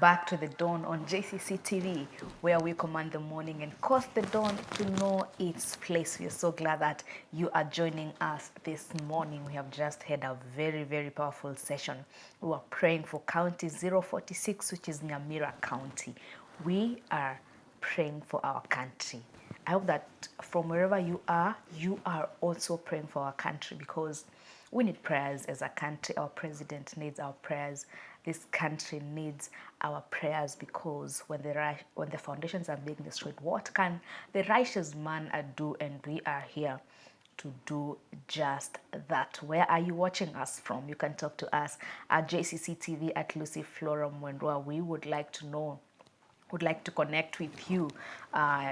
back to the dawn on JCC TV, where we command the morning and cause the dawn to know its place. We are so glad that you are joining us this morning. We have just had a very, very powerful session. We are praying for County 046, which is Nyamira County. We are praying for our country. I hope that from wherever you are also praying for our country, because we need prayers as a country. Our president needs our prayers. This country needs our prayers, because when the foundations are being destroyed, what can the righteous man do? And we are here to do just that. Where are you watching us from? You can talk to us at JCC TV, at Lucy Flora Mwendwa. We would like to know, would like to connect with you.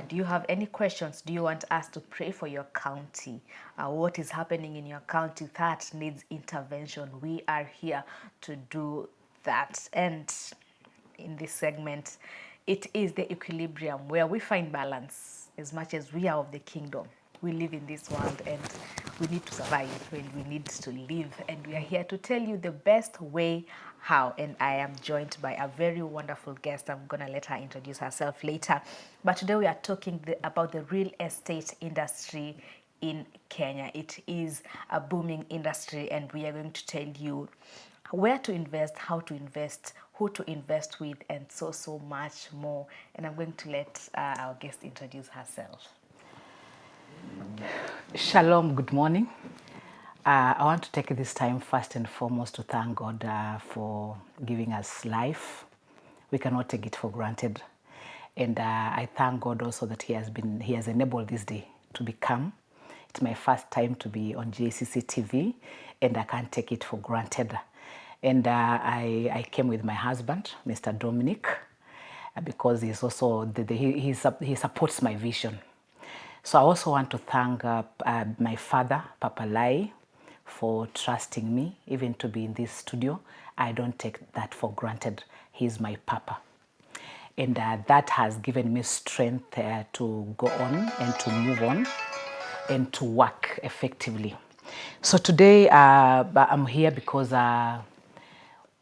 Do you have any questions? Do you want us to pray for your county? What is happening in your county that needs intervention? We are here to do that. And in this segment, it is the equilibrium where we find balance. As much as we are of the kingdom, we live in this world and we need to survive and we need to live. And we are here to tell you the best way how. And I am joined by a very wonderful guest. I'm going to let her introduce herself later. But today we are talking about the real estate industry in Kenya. It is a booming industry, and we are going to tell you where to invest, how to invest, who to invest with, and so much more. And I'm going to let our guest introduce herself. Shalom, good morning. I want to take this time first and foremost to thank God for giving us life. We cannot take it for granted. And I thank God also that He has enabled this day to become. It's my first time to be on JCC TV, and I can't take it for granted. And I came with my husband, Mr. Dominic, because he's also he supports my vision. So I also want to thank my father, Papa Lai, for trusting me even to be in this studio. I don't take that for granted. He's my papa. And that has given me strength to go on and to move on and to work effectively. So today I'm here because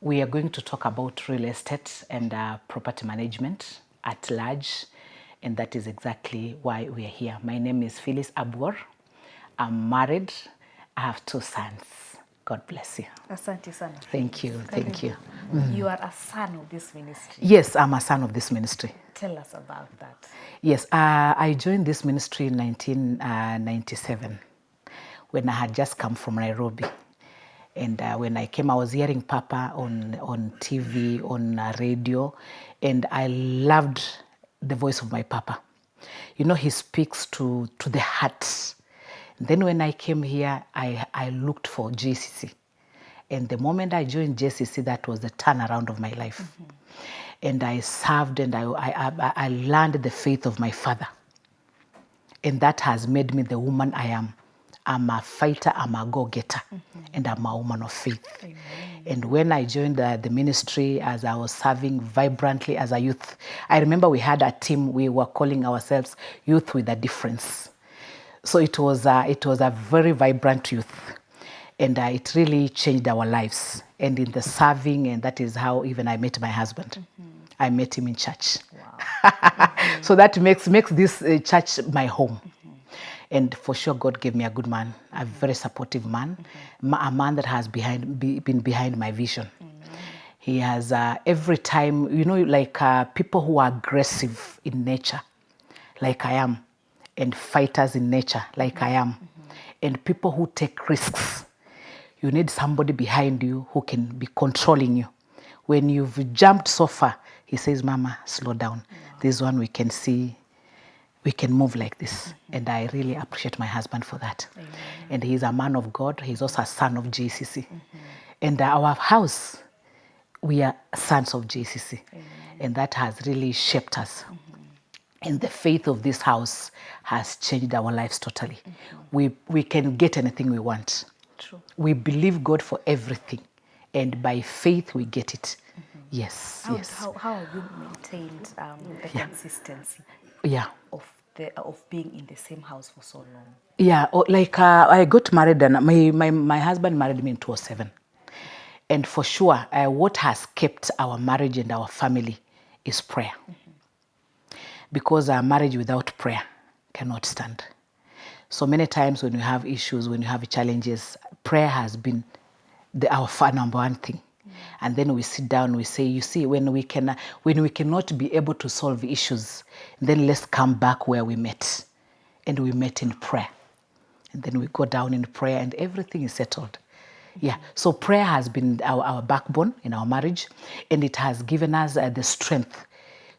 we are going to talk about real estate and property management at large. And that is exactly why we are here. My name is Phyllis Abwar. I'm married. I have 2 sons. God bless you. Asante sana. Thank you. Thank you. You are a son of this ministry. Yes, I'm a son of this ministry. Tell us about that. Yes, I joined this ministry in 1997 when I had just come from Nairobi. And when I came, I was hearing Papa on TV, on radio, and I loved the voice of my Papa. You know, he speaks to the heart. Then when I came here, I looked for JCC. And the moment I joined JCC, that was the turnaround of my life. Mm-hmm. And I served and I learned the faith of my father. And that has made me the woman I am. I'm a fighter, I'm a go-getter, mm-hmm. and I'm a woman of faith. Amen. And when I joined the ministry, as I was serving vibrantly as a youth, I remember we had a team, we were calling ourselves Youth with a Difference. So it was a very vibrant youth, and it really changed our lives. And in the serving, and that is how even I met my husband. Mm-hmm. I met him in church. Wow. Mm-hmm. So that makes this church my home. Mm-hmm. And for sure, God gave me a good man, a very supportive man, mm-hmm. a man that has been behind my vision. Mm-hmm. He has every time, you know, like people who are aggressive in nature, like I am, and fighters in nature, like mm-hmm. I am, mm-hmm. and people who take risks. You need somebody behind you who can be controlling you. When you've jumped so far, he says, Mama, slow down. Wow. This one we can see. We can move like this. Mm-hmm. And I really appreciate my husband for that. Amen. And he's a man of God. He's also a son of JCC. Mm-hmm. And our house, we are sons of JCC. Amen. And that has really shaped us. Mm-hmm. And the faith of this house has changed our lives totally. Mm-hmm. We can get anything we want. True. We believe God for everything. And by faith, we get it. Mm-hmm. Yes. How have you maintained the consistency? Yeah. Of being in the same house for so long? Yeah, like I got married, and my husband married me in 2007. And for sure, what has kept our marriage and our family is prayer. Because our marriage without prayer cannot stand. So many times when you have issues, when you have challenges, prayer has been our number one thing. And then we sit down, we say, you see, when we cannot be able to solve issues, then let's come back where we met. And we met in prayer. And then we go down in prayer and everything is settled. Yeah, so prayer has been our backbone in our marriage, and it has given us the strength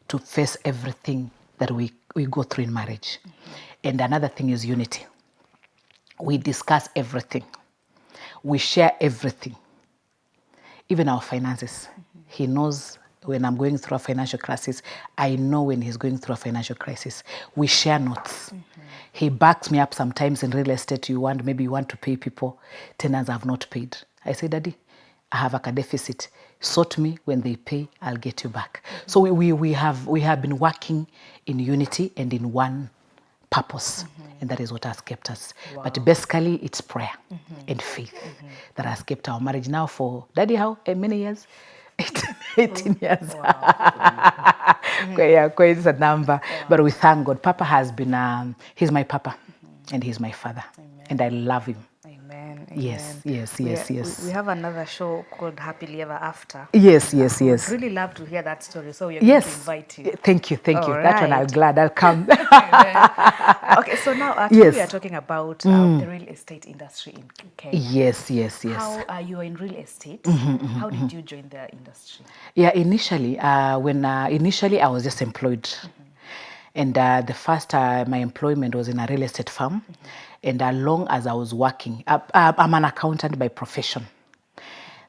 to face everything that we go through in marriage. And another thing is unity. We discuss everything. We share everything. Even our finances. He knows when I'm going through a financial crisis. I know when he's going through a financial crisis. We share notes. He backs me up sometimes in real estate. Maybe you want to pay people. Tenants have not paid. I say, Daddy, I have a deficit. Sort me. When they pay, I'll get you back. So we have been working in unity and in one purpose. And that is what has kept us. Wow. But basically, it's prayer and faith that has kept our marriage now for, Daddy, how many years? 18 years. Wow. Quite a number. Wow. But we thank God. Papa has been, he's my papa and he's my father. Amen. And I love him. Amen. Yes. We have another show called Happily Ever After. Yes. I'd really love to hear that story. So we're going to invite you. Thank you. All That one I'm glad I'll come. Okay, so now we are talking about the real estate industry in Kenya. Yes. How are you in real estate? How did you join the industry? Yeah, initially, initially I was just employed. And the first, my employment was in a real estate firm. And as long as I was working, I'm an accountant by profession.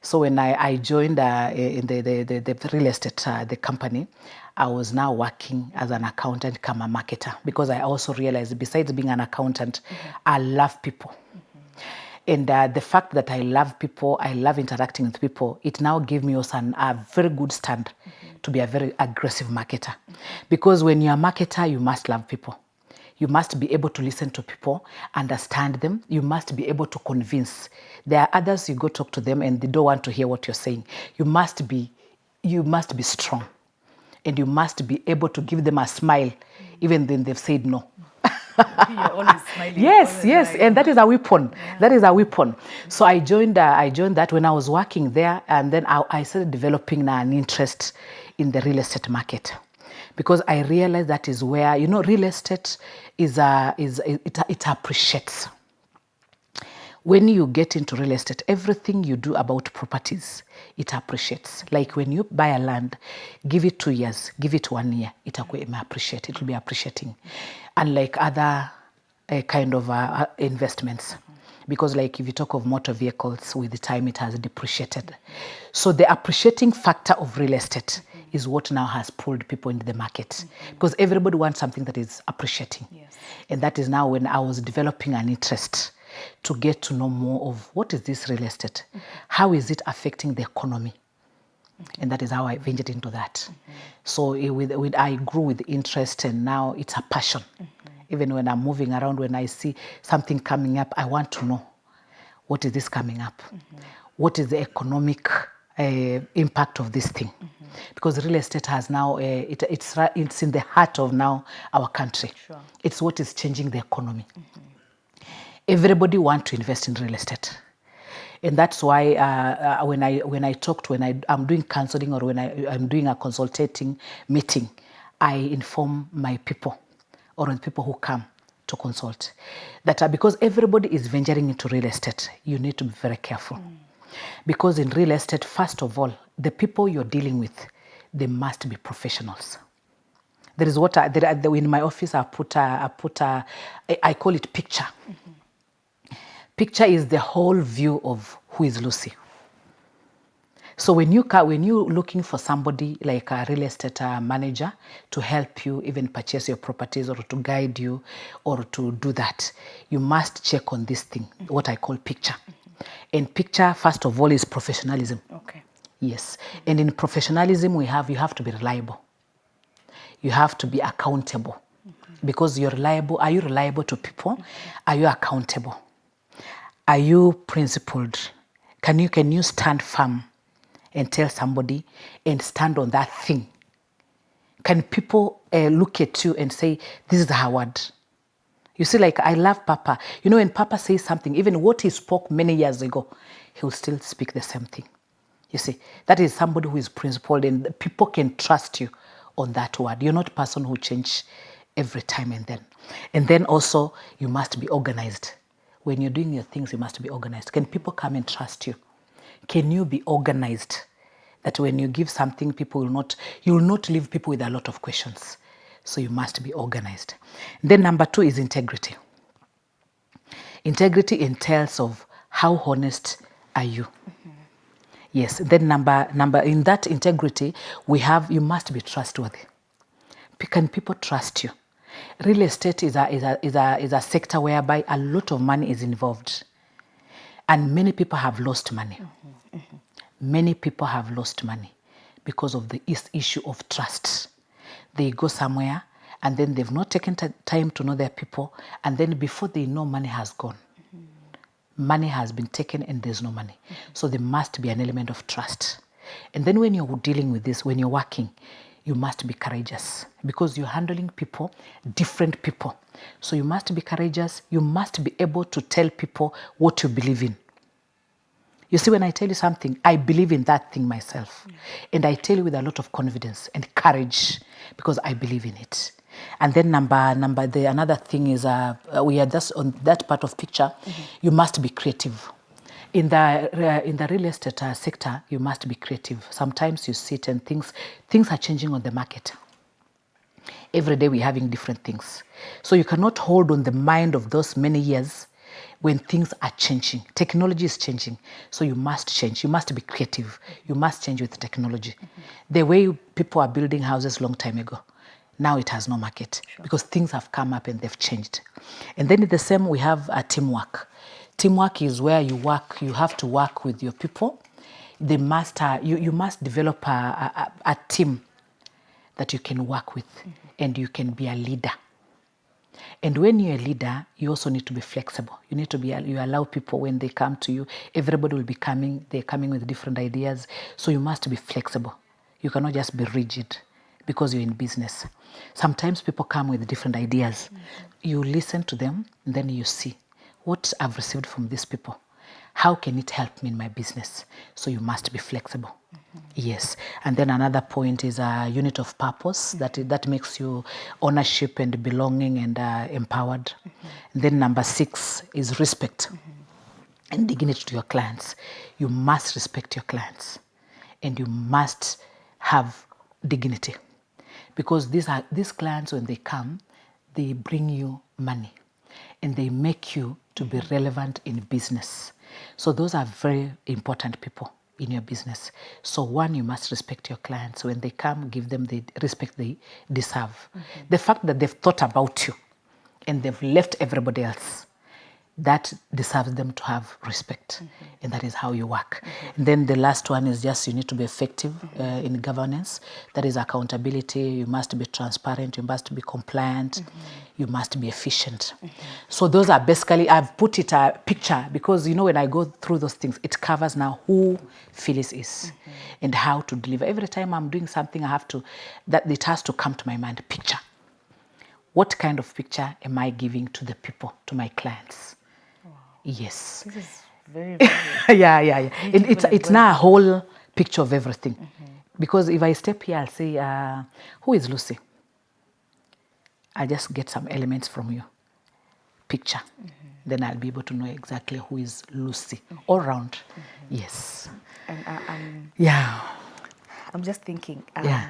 So when I joined in the real estate, the company, I was now working as an accountant come a marketer, because I also realized besides being an accountant, I love people. And the fact that I love people, I love interacting with people, it now gave me also a very good stand to be a very aggressive marketer. Because when you're a marketer, you must love people. You must be able to listen to people, understand them. You must be able to convince. There are others, you go talk to them and they don't want to hear what you're saying. You must be strong. And you must be able to give them a smile, even when they've said no. You're always smiling. Yes, and that is a weapon. Yeah. That is a weapon. So I joined that when I was working there, and then I started developing an interest in the real estate market, because I realized that is where, real estate it appreciates. When you get into real estate, everything you do about properties, it appreciates. Like when you buy a land, give it 2 years, give it 1 year, it will be appreciating. Unlike other kind of investments. Because like if you talk of motor vehicles, with the time it has depreciated. So the appreciating factor of real estate is what now has pulled people into the market. Because everybody wants something that is appreciating. Yes. And that is now when I was developing an interest to get to know more of what is this real estate? How is it affecting the economy? And that is how I ventured into that. So I grew with interest, and now it's a passion. Even when I'm moving around, when I see something coming up, I want to know, what is this coming up? What is the economic impact of this thing? Because real estate has now, it's in the heart of now our country. Sure. It's what is changing the economy. Everybody wants to invest in real estate. And that's why when I'm doing counseling, or when I'm doing a consultating meeting, I inform my people, or the people who come to consult, that because everybody is venturing into real estate, you need to be very careful. Because in real estate, first of all, the people you're dealing with, they must be professionals. There is what in my office I call it picture. Picture is the whole view of who is Lucy. So when you're looking for somebody like a real estate manager to help you even purchase your properties, or to guide you, or to do that, you must check on this thing, what I call picture. And picture, first of all, is professionalism. Okay. Yes. And in professionalism, you have to be reliable. You have to be accountable. Because you're reliable. Are you reliable to people? Are you accountable? Are you principled? Can you stand firm and tell somebody and stand on that thing? Can people look at you and say, this is her word? You see, like, I love Papa. You know, when Papa says something, even what he spoke many years ago, he will still speak the same thing. You see, that is somebody who is principled, and people can trust you on that word. You're not a person who change every time and then. And then also, you must be organized. When you're doing your things, you must be organized. Can people come and trust you? Can you be organized? That when you give something, you will not leave people with a lot of questions. So you must be organized. Then number 2 is integrity. Integrity entails of how honest are you. Yes. Then number in that integrity, you must be trustworthy. Can people trust you? Real estate is a sector whereby a lot of money is involved, and many people have lost money. Many people have lost money because of the issue of trust. They go somewhere and then they've not taken time to know their people, and then before they know, money has gone. Money has been taken and there's no money. So there must be an element of trust. And then when you're dealing with this, when you're working, you must be courageous because you're handling people, different people. So you must be courageous. You must be able to tell people what you believe in. You see, when I tell you something, I believe in that thing myself. And I tell you with a lot of confidence and courage because I believe in it. And then another thing is, we are just on that part of picture, you must be creative. In the real estate sector, you must be creative. Sometimes you sit and things are changing on the market. Every day we're having different things. So you cannot hold on the mind of those many years when things are changing. Technology is changing. So you must change. You must be creative. You must change with technology. The way people are building houses long time ago, now it has no market because things have come up and they've changed. And then the same, we have a teamwork. Teamwork is where you work. You have to work with your people. You must develop a team that you can work with, and you can be a leader. And when you're a leader, you also need to be flexible. You allow people when they come to you, everybody will be coming, they're coming with different ideas. So you must be flexible. You cannot just be rigid because you're in business. Sometimes people come with different ideas. You listen to them, and then you see what I've received from these people. How can it help me in my business? So you must be flexible. Yes. And then another point is a unit of purpose that makes you ownership and belonging and empowered. And then number 6 is respect and dignity to your clients. You must respect your clients and you must have dignity because these clients, when they come, they bring you money and they make you to be relevant in business. So those are very important people in your business. So one, you must respect your clients. When they come, give them the respect they deserve. The fact that they've thought about you and they've left everybody else, that deserves them to have respect. And that is how you work. And then the last one is just you need to be effective in governance. That is accountability. You must be transparent. You must be compliant. You must be efficient. So those are basically, I've put it a picture because, you know, when I go through those things, it covers now who Phyllis is and how to deliver. Every time I'm doing something, it has to come to my mind, picture. What kind of picture am I giving to the people, to my clients? Wow. Yes. This is very, very yeah. It's now a whole picture of everything. Because if I step here, I'll say, who is Lucy? I'll just get some elements from you. Picture. Then I'll be able to know exactly who is Lucy. All round. Yes. And yeah. I'm just thinking, yeah.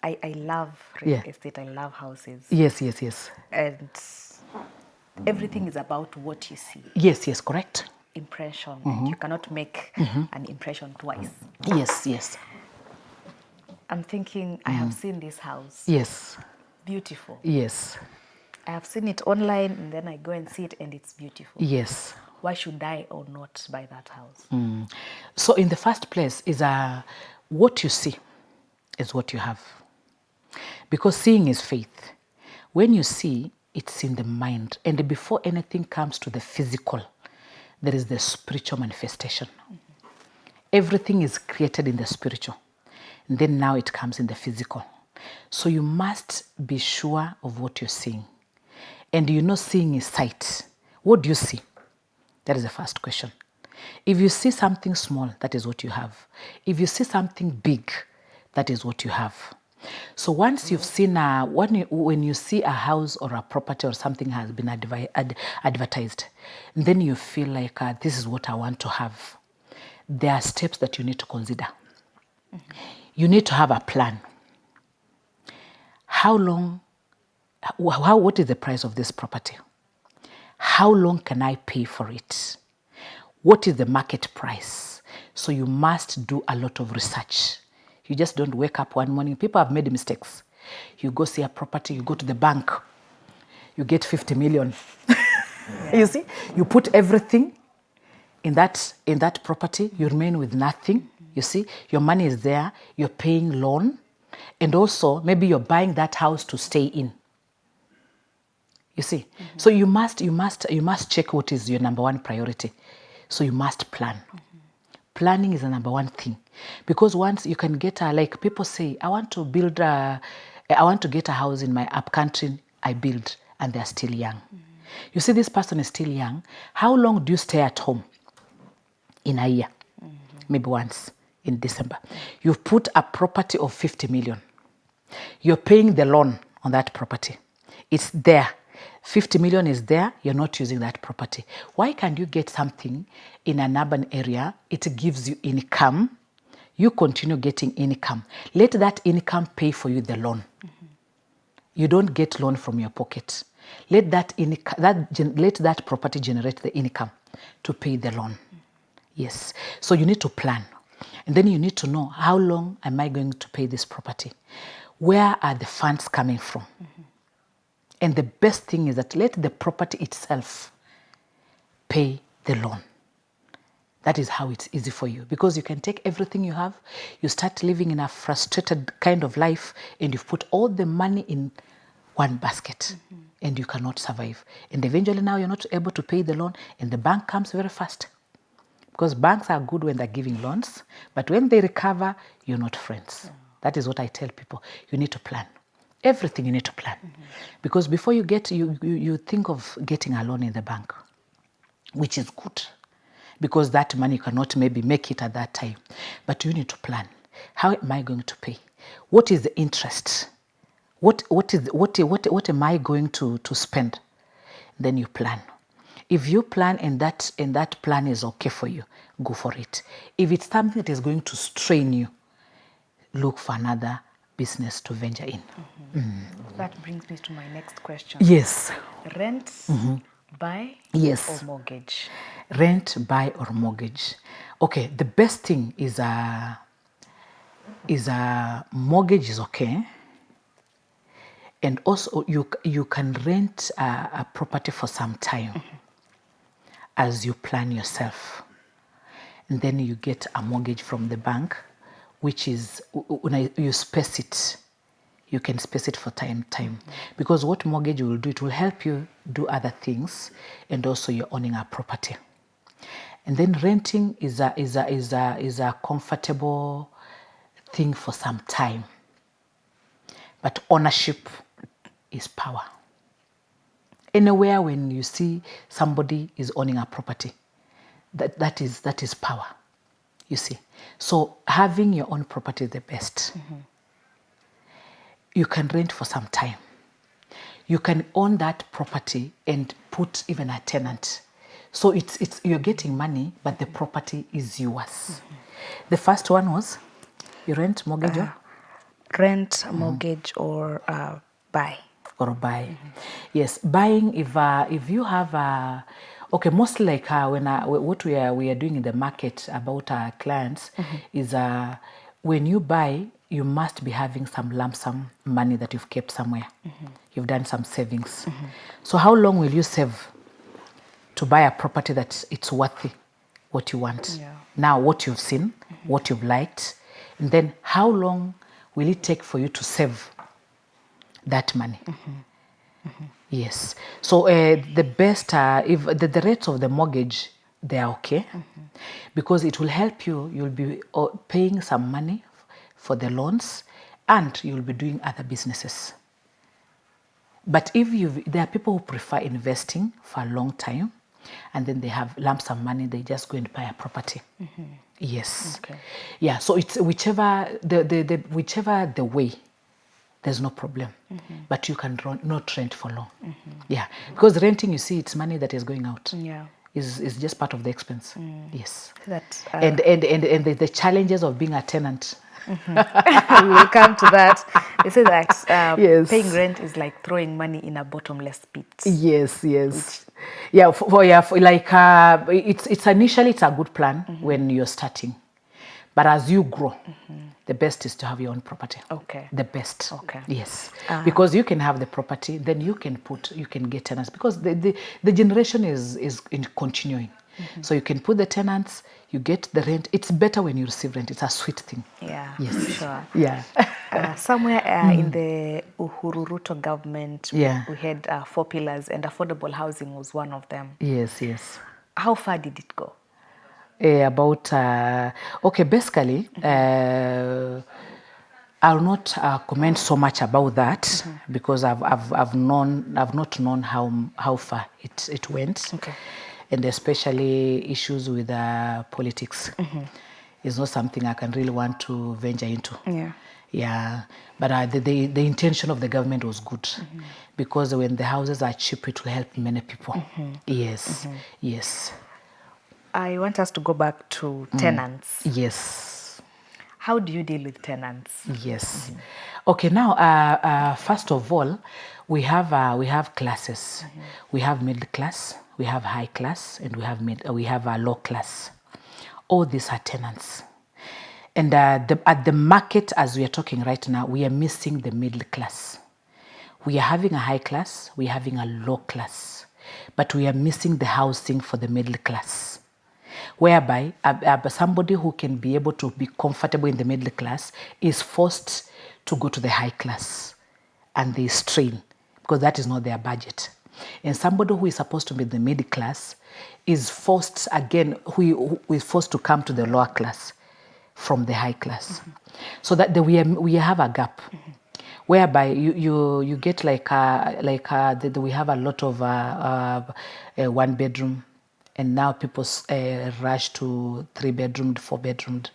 I love real estate. I love houses. Yes. And everything is about what you see. Yes, correct. Impression. And you cannot make an impression twice. Yes. I'm thinking, I have seen this house. Yes. Beautiful. Yes. I have seen it online and then I go and see it and it's beautiful. Yes. Why should I or not buy that house? So in the first place is what you see is what you have. Because seeing is faith. When you see, it's in the mind. And before anything comes to the physical, there is the spiritual manifestation. Everything is created in the spiritual. And then now it comes in the physical. So you must be sure of what you're seeing. And you know seeing is sight. What do you see? That is the first question. If you see something small, that is what you have. If you see something big, that is what you have. So once you've seen, when you see a house or a property or something has been advertised, then you feel like this is what I want to have. There are steps that you need to consider. You need to have a plan. How long, what is the price of this property? How long can I pay for it? What is the market price? So you must do a lot of research. You just don't wake up one morning. People have made mistakes. You go see a property, you go to the bank, you get 50 million. Yeah. You see, you put everything in that property, you remain with nothing. You see, your money is there, you're paying loan, and also maybe you're buying that house to stay in. You see, so you must check what is your number one priority. So you must plan. Planning is the number one thing, because once you can get like people say, I want to get a house in my upcountry. I build, and they're still young. You see, this person is still young. How long do you stay at home? In a year, maybe once in December. You've put a property of 50 million. You're paying the loan on that property. It's there. 50 million is there, you're not using that property. Why can't you get something in an urban area? It gives you income. You continue getting income. Let that income pay for you the loan. You don't get loan from your pocket. Let that property generate the income to pay the loan. Yes. So you need to plan. And then you need to know, how long am I going to pay this property? Where are the funds coming from? And the best thing is that let the property itself pay the loan. That is how it's easy for you, because you can take everything you have, you start living in a frustrated kind of life, and you've put all the money in one basket, and you cannot survive. And eventually now you're not able to pay the loan, and the bank comes very fast. Because banks are good when they're giving loans, but when they recover, you're not friends. Yeah. That is what I tell people. You need to plan. Everything you need to plan. Because before you think of getting a loan in the bank, which is good, because that money you cannot maybe make it at that time. But you need to plan. How am I going to pay? What is the interest? What am I going to spend? Then you plan. If you plan and that plan is okay for you, go for it. If it's something that is going to strain you, look for another business to venture in. That brings me to my next question. Yes. Rent, buy, yes, or mortgage? Rent, buy, or mortgage. Okay, the best thing is a mortgage is okay. And also you can rent a property for some time as you plan yourself. And then you get a mortgage from the bank, which is, when you space it, you can space it for time. Because what mortgage will do, it will help you do other things, and also you're owning a property. And then renting is a comfortable thing for some time. But ownership is power. Anywhere when you see somebody is owning a property, that is power. You see, so having your own property is the best. You can rent for some time. You can own that property and put even a tenant. So it's you're getting money, but the property is yours. The first one was you rent, mortgage, or rent, mortgage, or buy. Or buy. Yes, buying. If you have okay, mostly like what we are doing in the market about our clients is when you buy, you must be having some lump sum money that you've kept somewhere. You've done some savings. So how long will you save to buy a property that it's worthy what you want? Yeah. Now what you've seen, what you've liked, and then how long will it take for you to save that money? Yes. So the best, if the rates of the mortgage they are okay, because it will help you. You'll be paying some money for the loans, and you'll be doing other businesses. But if there are people who prefer investing for a long time, and then they have lump sum money, they just go and buy a property. Yes. Okay. Yeah. So it's whichever the way, there's no problem. But you can not rent for long. Yeah. Because renting, you see, it's money that is going out. Yeah. Is just part of the expense. Yes. That And the challenges of being a tenant. we will come to that. They say that Yes. paying rent is like throwing money in a bottomless pit. Yes, yes. Yeah, it's initially it's a good plan when you're starting. But as you grow, the best is to have your own property. Okay. The best. Okay. Yes. Because you can have the property, then you can get tenants, because the generation is continuing. So you can put the tenants, you get the rent. It's better when you receive rent. It's a sweet thing. Yeah. Yes. Sure. Yeah. Somewhere in the Uhuru Ruto government, we had 4 pillars, and affordable housing was one of them. Yes, yes. How far did it go? Basically, I'll not comment so much about that because I've not known how far it went. Okay. And especially issues with politics is not something I can really want to venture into. Yeah. Yeah, but the intention of the government was good, because when the houses are cheap, it will help many people. Yes, yes. I want us to go back to tenants. Yes. How do you deal with tenants? Yes. Okay. Now, first of all, we have classes. We have middle class, we have high class, and we have a low class. All these are tenants. And at the market, as we are talking right now, we are missing the middle class. We are having a high class, we are having a low class, but we are missing the housing for the middle class, whereby somebody who can be able to be comfortable in the middle class is forced to go to the high class, and they strain because that is not their budget. And somebody who is supposed to be the middle class is forced, again, who is forced to come to the lower class from the high class. So that we have a gap, whereby you get we have a lot of 1 bedroom, and now people rush to 3 bedroomed, 4 bedroomed.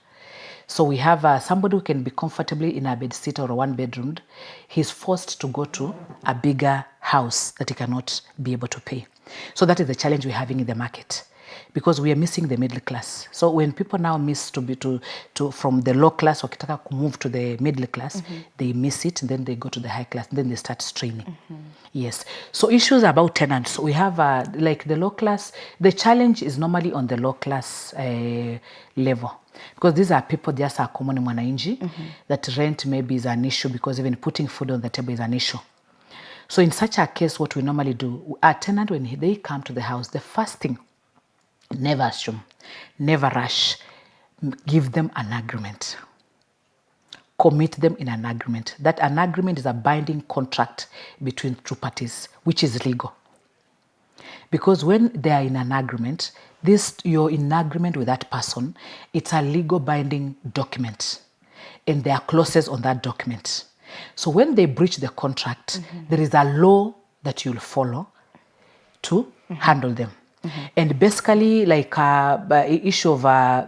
So we have somebody who can be comfortably in a bed sit or a 1 bedroom. He's forced to go to a bigger house that he cannot be able to pay. So that is the challenge we're having in the market, because we are missing the middle class. So when people now miss to be to from the low class, wakitaka move to the middle class, they miss it, and then they go to the high class, and then they start straining. Yes. So issues about tenants, we have like the low class. The challenge is normally on the low class level, because these are people just are common mwananchi that rent maybe is an issue, because even putting food on the table is an issue. So in such a case, what we normally do, a tenant, when they come to the house, the first thing, never assume, never rush, give them an agreement. Commit them in an agreement. That an agreement is a binding contract between two parties, which is legal. Because when they are in an agreement, you're in agreement with that person, it's a legal binding document, and there are clauses on that document. So when they breach the contract, there is a law that you'll follow to handle them. And basically, like issue of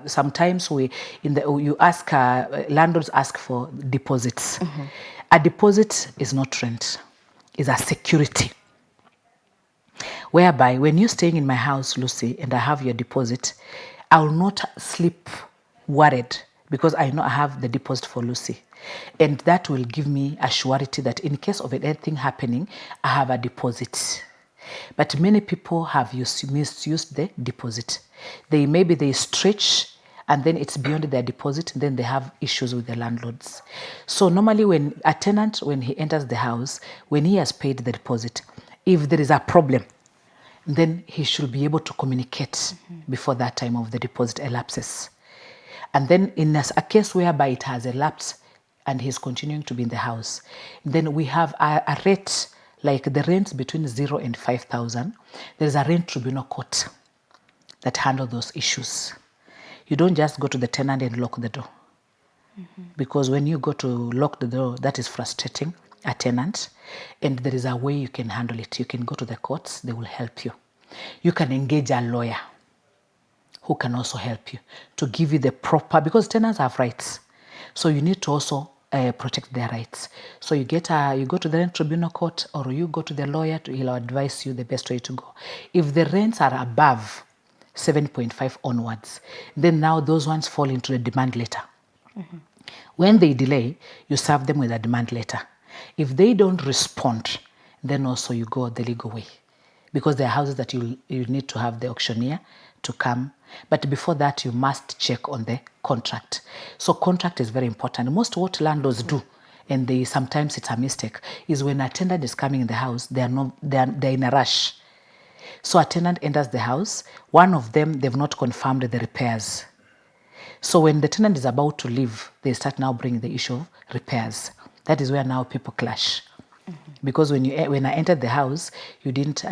sometimes landlords ask for deposits. A deposit is not rent; it's a security. Whereby when you're staying in my house, Lucy, and I have your deposit, I will not sleep worried, because I know I have the deposit for Lucy. And that will give me a surety that in case of anything happening, I have a deposit. But many people have misused the deposit. Maybe they stretch, and then it's beyond their deposit, and then they have issues with the landlords. So normally when a tenant, when he enters the house, when he has paid the deposit, if there is a problem, then he should be able to communicate before that time of the deposit elapses. And then in a case whereby it has elapsed and he's continuing to be in the house, then we have a rate, like the rent between 0 and 5,000. There is a rent tribunal court that handle those issues. You don't just go to the tenant and lock the door. Because when you go to lock the door, that is frustrating a tenant, and there is a way you can handle it. You can go to the courts, they will help you. You can engage a lawyer who can also help you to give you the proper, because tenants have rights. So you need to also protect their rights. So you go to the rent tribunal court, or you go to the lawyer, he'll advise you the best way to go. If the rents are above 7.5 onwards, then now those ones fall into the demand letter. When they delay, you serve them with a demand letter. If they don't respond, then also you go the legal way. Because there are houses that you need to have the auctioneer to come. But before that, you must check on the contract. So contract is very important. Most what landlords do, and sometimes it's a mistake, is when a tenant is coming in the house, they're in a rush. So a tenant enters the house, one of them, they've not confirmed the repairs. So when the tenant is about to leave, they start now bringing the issue of repairs. That is where now people clash. Because when I entered the house, we didn't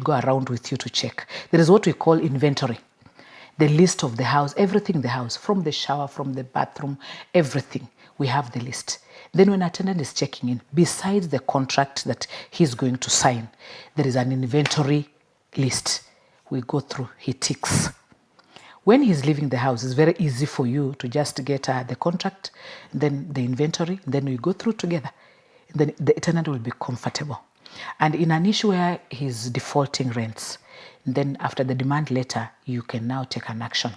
go around with you to check. There is what we call inventory. The list of the house, everything in the house, from the shower, from the bathroom, everything. We have the list. Then when a tenant is checking in, besides the contract that he's going to sign, there is an inventory list. We go through, he ticks. When he's leaving the house, it's very easy for you to just get the contract, then the inventory, then we go through together. Then the tenant will be comfortable. And in an issue where he's defaulting rents, then after the demand letter, you can now take an action.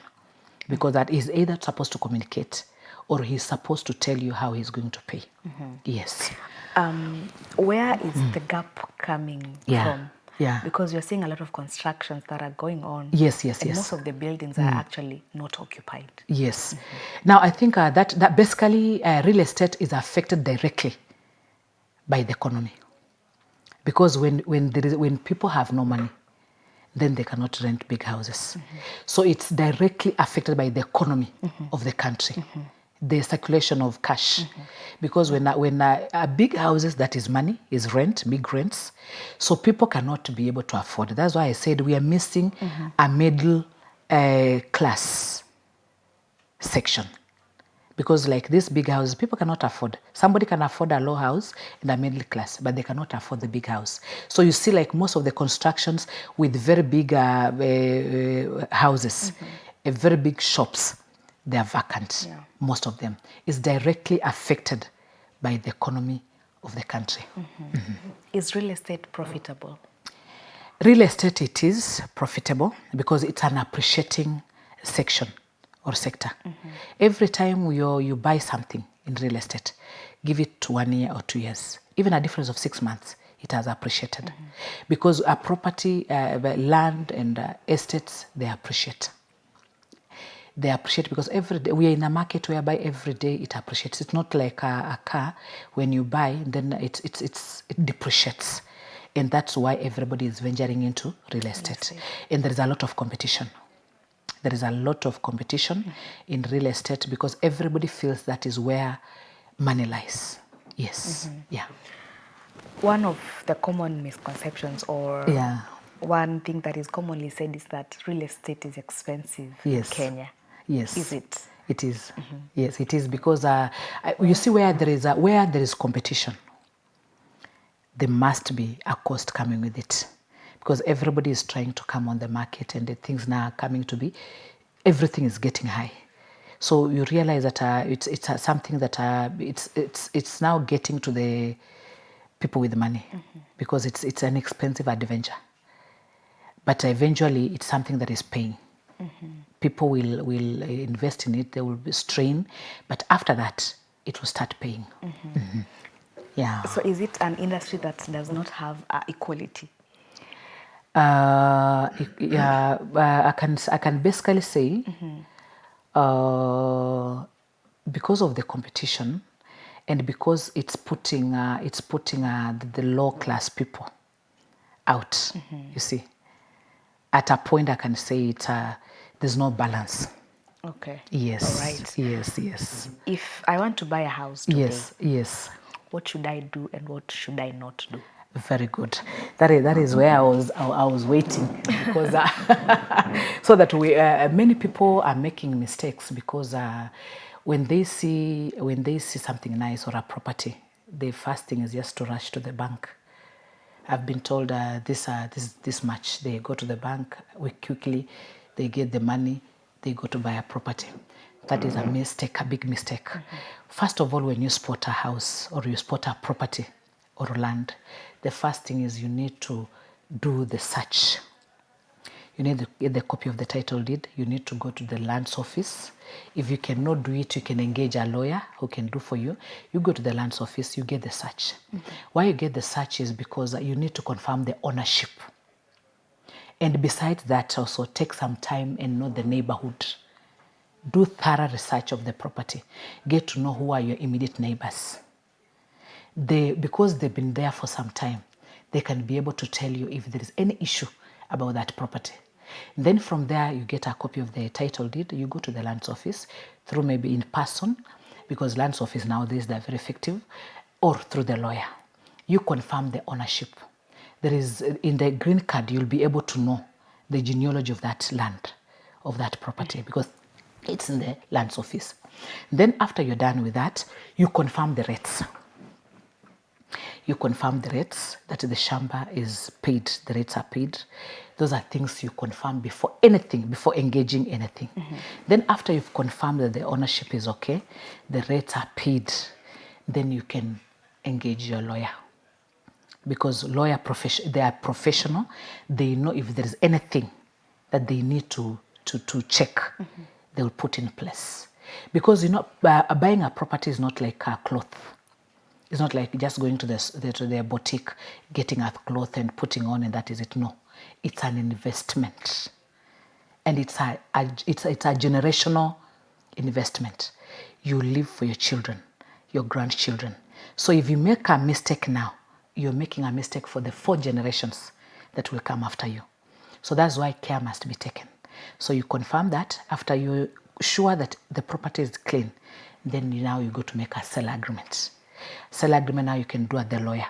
Because that is either supposed to communicate or he's supposed to tell you how he's going to pay. Yes. Where is the gap coming from? Yeah. Because you're seeing a lot of constructions that are going on. Yes. And most of the buildings are actually not occupied. Yes. Now, I think that basically real estate is affected directly by the economy. Because when people have no money, then they cannot rent big houses. So it's directly affected by the economy of the country. The circulation of cash. Because when a big houses, that is money, is rent, big rents. So people cannot be able to afford it. That's why I said we are missing a middle class section. Because like these big houses, people cannot afford. Somebody can afford a low house in a middle class, but they cannot afford the big house. So you see like most of the constructions with very big houses, very big shops, they are vacant, most of them. It's directly affected by the economy of the country. Is real estate profitable? Real estate, it is profitable because it's an appreciating section or sector. Every time you buy something in real estate, give it to 1 year or 2 years, even a difference of 6 months, it has appreciated. Because a property, land and estates, they appreciate. They appreciate because every day we are in a market whereby every day it appreciates. It's not like a car. When you buy, then it depreciates, and that's why everybody is venturing into real estate. And there is a lot of competition. There is a lot of competition in real estate because everybody feels that is where money lies. Yes. Yeah. One of the common misconceptions or one thing that is commonly said is that real estate is expensive in Kenya. Yes. Is it? It is. Yes, it is because you see where there is competition, there must be a cost coming with it. Because everybody is trying to come on the market and the things now are coming to be, everything is getting high. So you realize that it's something that it's now getting to the people with money because it's an expensive adventure. But eventually it's something that is paying. People will invest in it, they will be strained, but after that it will start paying. Yeah. So is it an industry that does not have equality? I can basically say because of the competition and because it's putting the low class people out. You see, at a point I can say there's no balance. Okay. Yes. All right. Yes. If I want to buy a house today, yes. what should I do and what should I not do? Very good. That is where I was waiting, because so that many people are making mistakes, because when they see something nice or a property, the first thing is just to rush to the bank. I've been told this much. They go to the bank, quickly they get the money, they go to buy a property. That is a mistake, a big mistake. First of all, when you spot a house or you spot a property or land, the first thing is you need to do the search. You need to get the copy of the title deed. You need to go to the lands office. If you cannot do it, you can engage a lawyer who can do for you. You go to the lands office, you get the search. Why you get the search is because you need to confirm the ownership. And besides that, also take some time and know the neighborhood. Do thorough research of the property. Get to know who are your immediate neighbors. Because they've been there for some time, they can be able to tell you if there is any issue about that property. Then from there, you get a copy of the title deed. You go to the lands office through maybe in person, because lands office nowadays, they're very effective, or through the lawyer. You confirm the ownership. There is, in the green card, you'll be able to know the genealogy of that land, of that property, because it's in the lands office. Then after you're done with that, you confirm the rates. You confirm the rates, that the shamba is paid, the rates are paid. Those are things you confirm before anything, before engaging anything. Then after you've confirmed that the ownership is okay, the rates are paid, then you can engage your lawyer. Because they are professional, they know if there is anything that they need to check, they will put in place. Because buying a property is not like a cloth. It's not like just going to the boutique, getting a cloth and putting on, and that is it. No, it's an investment, and it's a generational investment. You live for your children, your grandchildren. So if you make a mistake now, you're making a mistake for the 4 generations that will come after you. So that's why care must be taken. So you confirm that. After you're sure that the property is clean, then now you go to make a sale agreement. Sale agreement now you can do at the lawyer.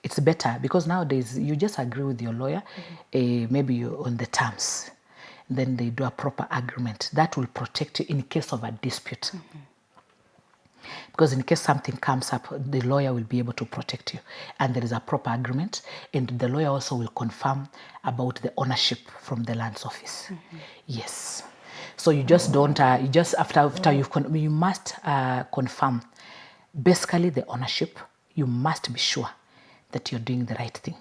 It's better because nowadays you just agree with your lawyer, maybe you're on the terms. Then they do a proper agreement. That will protect you in case of a dispute. Because in case something comes up, the lawyer will be able to protect you. And there is a proper agreement. And the lawyer also will confirm about the ownership from the lands office. Yes. So you just don't, after you must confirm basically the ownership. You must be sure that you're doing the right thing.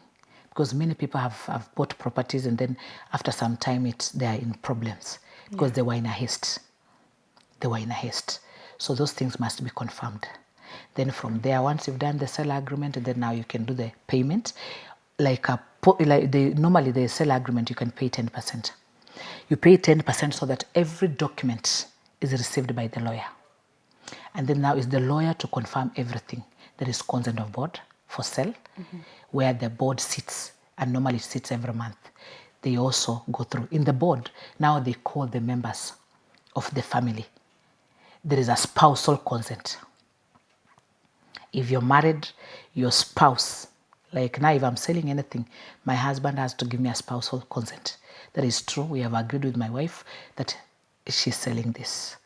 Because many people have bought properties and then after some time they are in problems because they were in a haste. So those things must be confirmed. Then from there, once you've done the sale agreement, then now you can do the payment. Normally the sale agreement, you can pay 10%. You pay 10% so that every document is received by the lawyer. And then now is the lawyer to confirm everything. There is consent of board for sale, where the board sits, and normally it sits every month. They also go through. In the board, now they call the members of the family. There is a spousal consent. If you're married, your spouse, like now if I'm selling anything, my husband has to give me a spousal consent. That is true. We have agreed with my wife that she's selling this.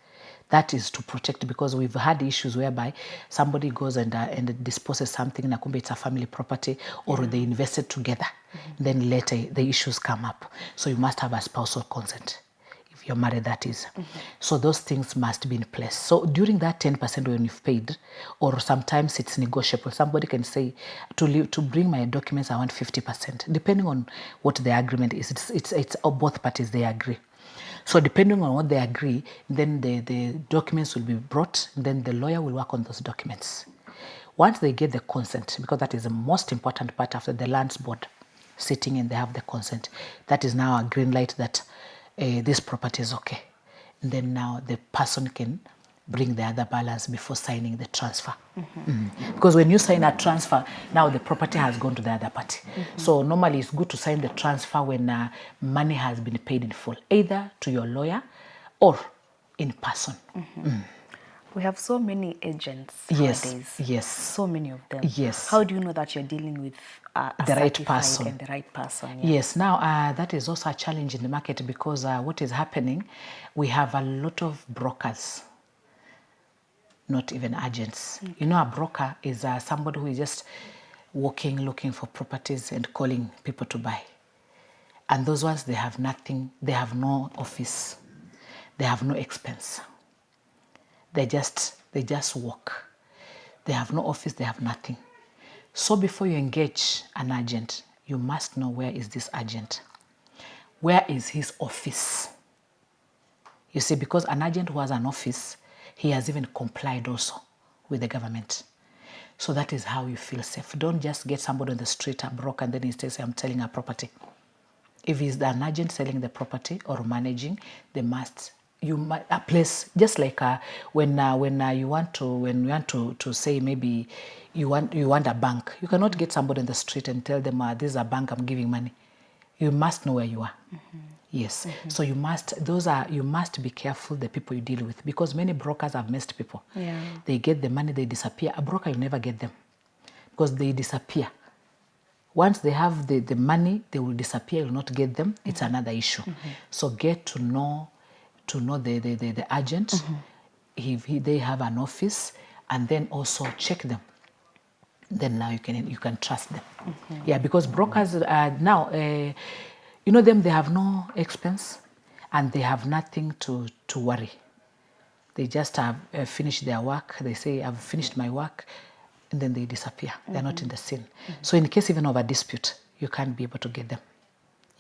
That is to protect, because we've had issues whereby somebody goes and disposes something, and it's a family property, or they invested together. Then later the issues come up. So you must have a spousal consent. If you're married, that is. So those things must be in place. So during that 10% when you've paid, or sometimes it's negotiable. Somebody can say, to bring my documents, I want 50%. Depending on what the agreement is. It's both parties, they agree. So depending on what they agree, then the documents will be brought, then the lawyer will work on those documents. Once they get the consent, because that is the most important part after the lands board sitting and they have the consent, that is now a green light that this property is okay. And then now the person can bring the other balance before signing the transfer. Because when you sign a transfer, now the property has gone to the other party. So normally it's good to sign the transfer when money has been paid in full, either to your lawyer or in person. We have so many agents Yes, nowadays. yes. So many of them. Yes. How do you know that you're dealing with a The right certified person. and the right person? Yeah. Yes, now that is also a challenge in the market because what is happening, we have a lot of brokers, not even agents. Okay. You know, a broker is somebody who is just walking, looking for properties and calling people to buy. And those ones, they have nothing, they have no office, they have no expense. They just walk. They have no office, they have nothing. So before you engage an agent, you must know where is this agent? Where is his office? You see, because an agent who has an office, he has even complied also with the government. So that is how you feel safe. Don't just get somebody on the street, a broker, and then he says, I'm selling a property. If he's an agent selling the property or managing, they must, a place, just like when you want to say maybe you want a bank, you cannot get somebody on the street and tell them, this is a bank, I'm giving money. You must know where you are. Yes. So you must be careful the people you deal with, because many brokers have messed people. Yeah. They get the money, they disappear. A broker, you never get them because they disappear. Once they have the money, they will disappear, you will not get them. It's another issue. So get to know the agent, if they have an office, and then also check them. Then now you can trust them. Yeah, because brokers now, you know them, they have no expense and they have nothing to worry. They just have finished their work. They say, I've finished my work, and then they disappear. They're not in the scene. So in case even of a dispute, you can't be able to get them.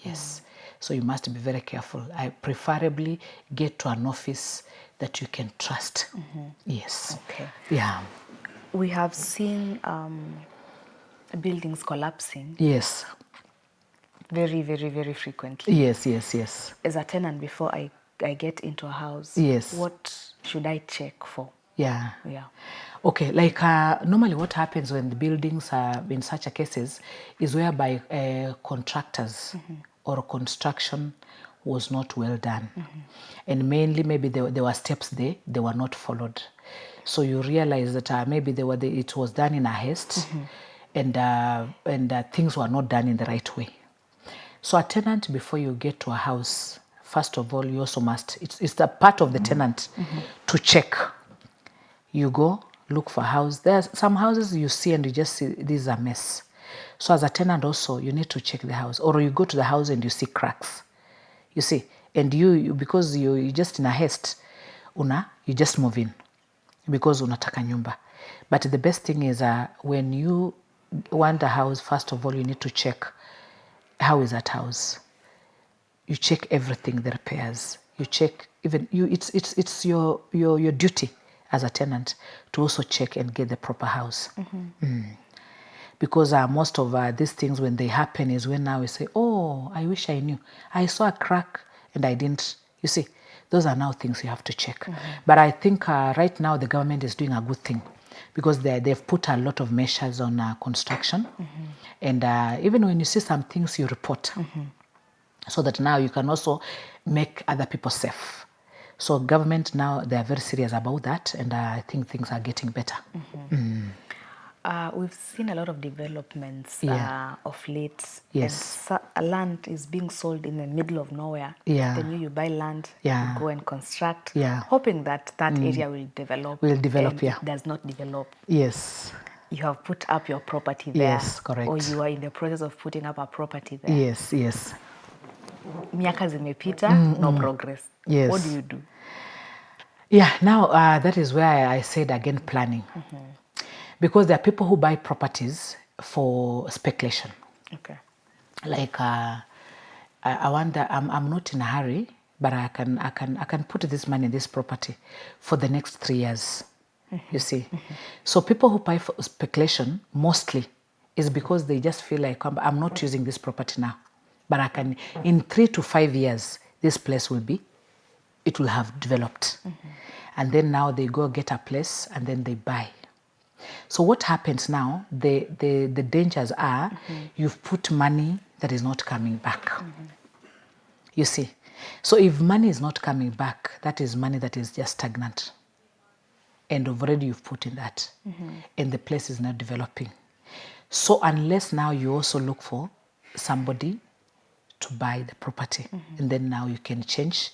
Yes. So you must be very careful. I preferably get to an office that you can trust. Yes. Okay. Yeah. We have seen buildings collapsing. Yes. Very, very, very frequently. Yes, yes, yes. As a tenant, before I get into a house, yes, what should I check for? Yeah. Yeah. Okay, like normally what happens when the buildings are in such a cases is whereby contractors or construction was not well done. And mainly maybe there were steps they were not followed. So you realize that maybe it was done in a haste and things were not done in the right way. So a tenant, before you get to a house, first of all, you also must, it's the part of the tenant to check. You go, look for a house. There's some houses you see and you just see this is a mess. So as a tenant also, you need to check the house. Or you go to the house and you see cracks. You see, and you because you just in a haste, you just move in because unataka nyumba. But the best thing is when you want a house, first of all, you need to check how is that house. You check everything, the repairs. You check even you. It's your duty as a tenant to also check and get the proper house. Because most of these things, when they happen, is when now we say, oh, I wish I knew. I saw a crack and I didn't. You see, those are now things you have to check. But I think right now the government is doing a good thing because they've put a lot of measures on construction. And even when you see some things, you report. So that now you can also make other people safe. So government now, they are very serious about that, and I think things are getting better. We've seen a lot of developments of late. Yes. And land is being sold in the middle of nowhere. Yeah. Then you buy land, you go and construct, hoping that area will develop. And it does not develop. Yes. You have put up your property there. Yes, correct. Or you are in the process of putting up a property there. Yes, yes. Miaka zimepita, no progress. Yes. What do you do? Yeah, now that is where I said again planning. Because there are people who buy properties for speculation. Okay. Like I wonder, I'm not in a hurry, but I can put this money in this property for the next 3 years. You see. So people who buy for speculation mostly is because they just feel like I'm not using this property now. But I can, in 3 to 5 years, this place it will have developed. And then now they go get a place and then they buy. So what happens now, the dangers are you've put money that is not coming back. You see. So if money is not coming back, that is money that is just stagnant. and already you've put in that, and the place is not developing. So unless now you also look for somebody to buy the property, and then now you can change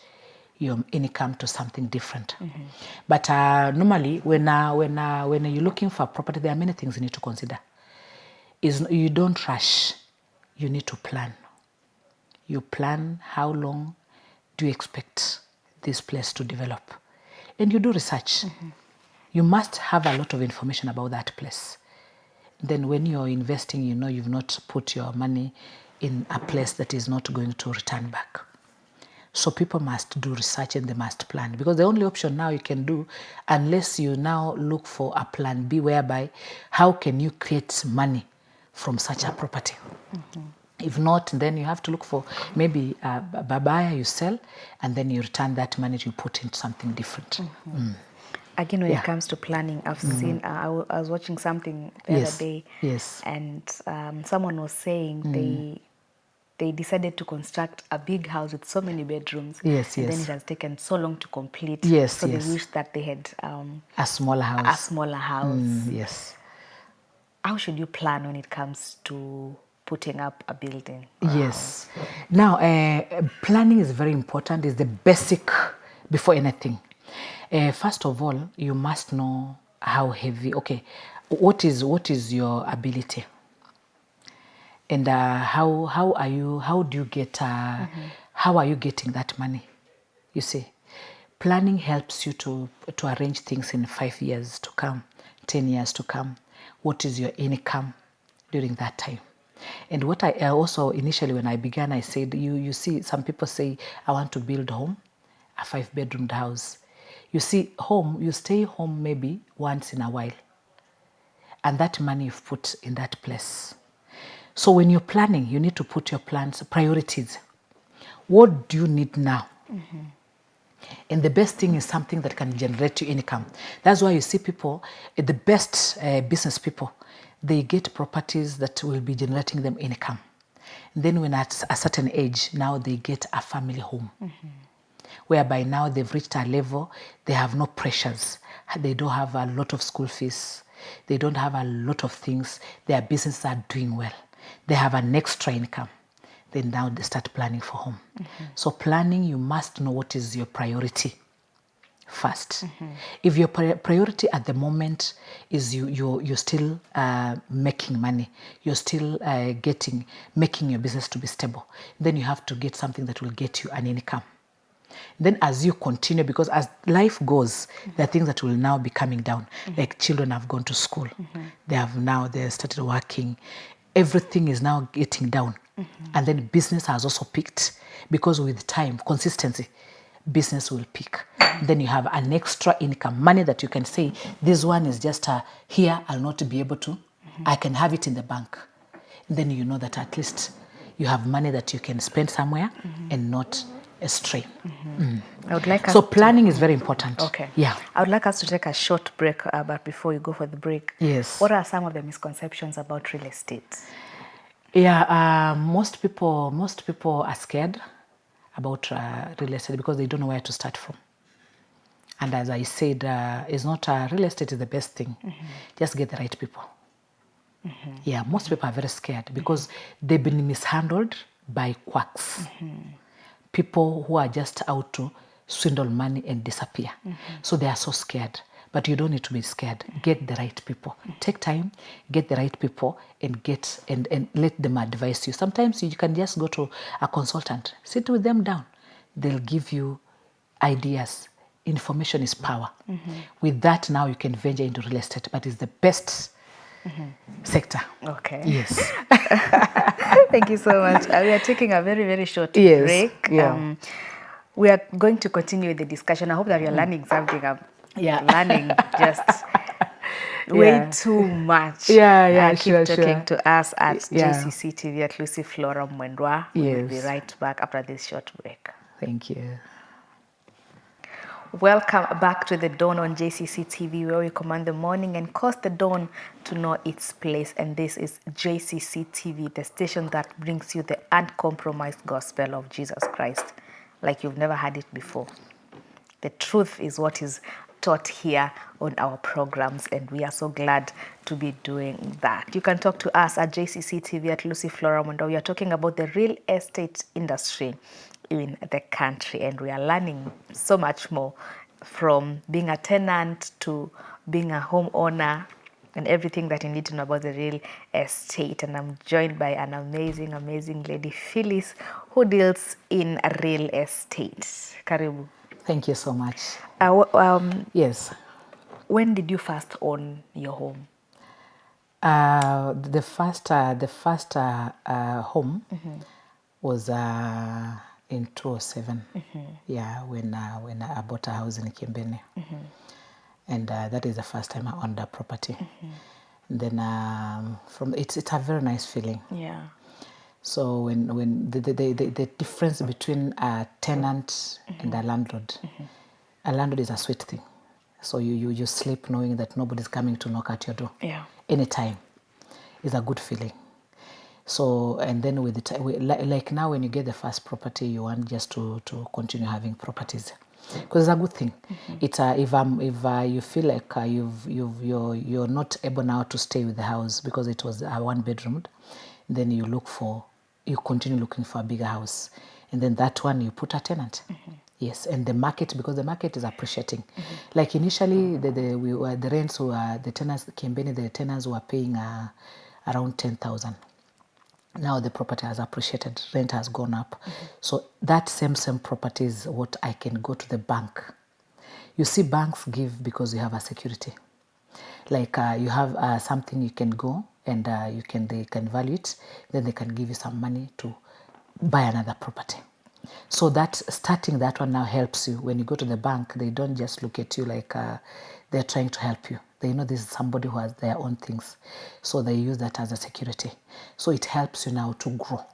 your income to something different. But normally, when you're looking for a property, there are many things you need to consider. You don't rush. You need to plan. You plan how long do you expect this place to develop, and you do research. You must have a lot of information about that place. Then when you're investing, you know you've not put your money in a place that is not going to return back. So people must do research and they must plan, because the only option now you can do, unless you now look for a plan B, whereby how can you create money from such a property. If not, then you have to look for maybe a buyer you sell, and then you return that money you put into something different. Again, when it comes to planning, I've seen, I was watching something the other day, and someone was saying they decided to construct a big house with so many bedrooms, and then it has taken so long to complete, so they wish that they had a smaller house. Yes. How should you plan when it comes to putting up a building? Yes. Now, planning is very important. It's the basic before anything. First of all, you must know how heavy. Okay, what is your ability, and how do you get? How are you getting that money? You see, planning helps you to arrange things in 5 years to come, 10 years to come. What is your income during that time? And what I also initially, when I began, I said, you see, some people say, I want to build home, a 5-bedroomed house. You see, home, you stay home maybe once in a while, and that money you've put in that place. So when you're planning, you need to put your plans, priorities. What do you need now? And the best thing is something that can generate you income. That's why you see people, the best business people, they get properties that will be generating them income. And then when at a certain age, now they get a family home, whereby now they've reached a level, they have no pressures. They don't have a lot of school fees. They don't have a lot of things. Their businesses are doing well. They have an extra income. Then now they start planning for home. So planning, you must know what is your priority first. If your priority at the moment is you're still making money, you're still making your business to be stable, then you have to get something that will get you an income. Then as you continue, because as life goes, there are things that will now be coming down. Like children have gone to school. They started working. Everything is now getting down. And then business has also peaked, because with time, consistency, business will peak. Then you have an extra income, money that you can say, this one is just here, I'll not be able to, I can have it in the bank. And then you know that at least you have money that you can spend somewhere and not stray. I would like so planning is very important. Okay. Yeah. I would like us to take a short break, but before you go for the break, what are some of the misconceptions about real estate? Yeah, most people are scared about real estate because they don't know where to start from. And as I said, it's not real estate is the best thing. Just get the right people. Yeah, most people are very scared because they've been mishandled by quacks. People who are just out to swindle money and disappear. So they are so scared. But you don't need to be scared. Get the right people. Take time, get the right people, and and let them advise you. Sometimes you can just go to a consultant, sit with them down. They'll give you ideas. Information is power. With that, now you can venture into real estate, but it's the best sector. Okay. Yes. Thank you so much. We are taking a very, very short Yes. break. Yeah. We are going to continue with the discussion. I hope that you're learning something. Yeah. Learning just way too much. Keep talking to us at JCC TV at Lucy Flora Mwendwa. We will be right back after this short break. Thank you. Welcome back to The Dawn on JCC TV, where we command the morning and cause the dawn to know its place. And this is JCC TV, the station that brings you the uncompromised gospel of Jesus Christ, like you've never had it before. The truth is what is taught here on our programs, and we are so glad to be doing that. You can talk to us at JCC TV at Lucy Flora Mwendwa. We are talking about the real estate industry in the country, and we are learning so much more, from being a tenant to being a homeowner and everything that you need to know about the real estate. And I'm joined by an amazing, amazing lady, Phyllis, who deals in real estate. Karibu. Thank you so much. Yes. When did you first own your home? The first home was in 2007. Yeah, when I bought a house in Kimbeni. And that is the first time I owned a property. And then from it's a very nice feeling. Yeah. So when the difference between a tenant and a landlord is a sweet thing. So you sleep knowing that nobody's coming to knock at your door. Yeah. Anytime. It's a good feeling. So, and then with the time, like now when you get the first property, you want just to continue having properties, because it's a good thing. It's if you feel like you're not able now to stay with the house because it was a 1-bedroom, then you continue looking for a bigger house, and then that one you put a tenant. Yes, and the market, because the market is appreciating. Like initially, the rents were, the tenants came in, the tenants were paying around 10,000. Now the property has appreciated, rent has gone up. So that same property is what I can go to the bank. You see, banks give because you have a security. Like you have something you can go and they can value it, then they can give you some money to buy another property. So that starting that one now helps you. When you go to the bank, they don't just look at you like they're trying to help you. They know this is somebody who has their own things. So they use that as a security. So it helps you now to grow.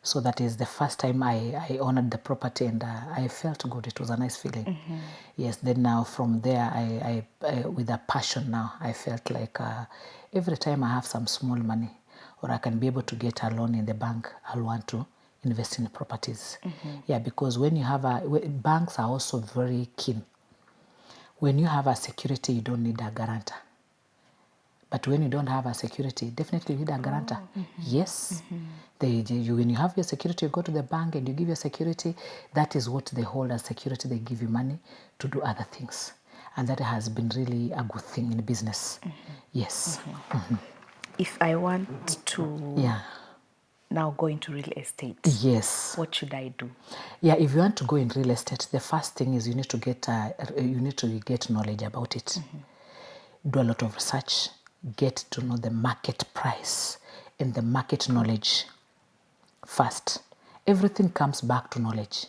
So that is the first time I honored the property, and I felt good. It was a nice feeling. Yes, then now from there, I with a passion now, I felt like every time I have some small money or I can be able to get a loan in the bank, I'll want to invest in properties. Yeah, because when you have banks are also very keen. When you have a security, you don't need a guarantor. But when you don't have a security, definitely you need a guarantor. Yes. When you have your security, you go to the bank and you give your security. That is what they hold as security. They give you money to do other things. And that has been really a good thing in business. Yes. If I want to now go into real estate, yes, what should I do? Yeah, if you want to go in real estate, the first thing is you need to get knowledge about it. Do a lot of research, get to know the market price and the market knowledge first. Everything comes back to knowledge.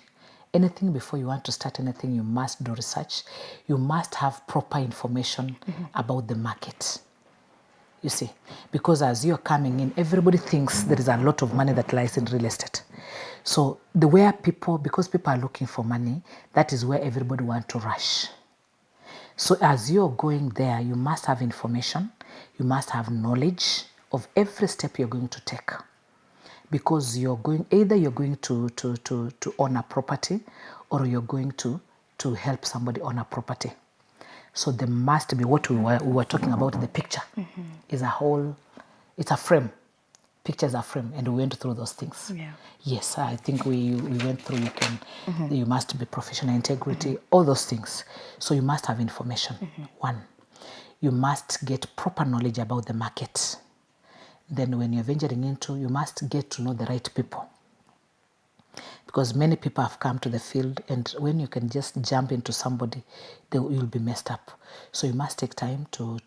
Anything before you want to start anything, you must do research. You must have proper information about the market. You see, because as you're coming in, everybody thinks there is a lot of money that lies in real estate. So because people are looking for money, that is where everybody wants to rush. So as you're going there, you must have information, you must have knowledge of every step you're going to take. Because either you're going to own a property, or you're going to help somebody own a property. So there must be what we were talking about. The picture is it's a frame. Picture is a frame, and we went through those things. Yeah. Yes, I think we went through. You must be professional, integrity, all those things. So you must have information. One, you must get proper knowledge about the market. Then when you're venturing into, you must get to know the right people. Because many people have come to the field, and when you can just jump into somebody, you'll be messed up. So you must take time to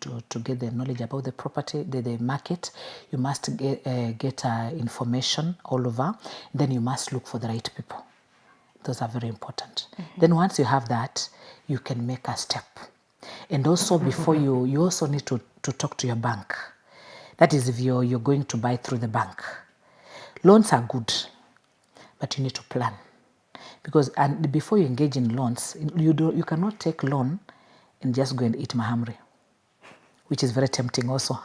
get the knowledge about the property, the market. You must get information all over. Then you must look for the right people. Those are very important. Then once you have that, you can make a step. And also before you also need to talk to your bank. That is if you're going to buy through the bank. Loans are good, but you need to plan, because before you engage in loans, you cannot take loan and just go and eat mahamri, which is very tempting also.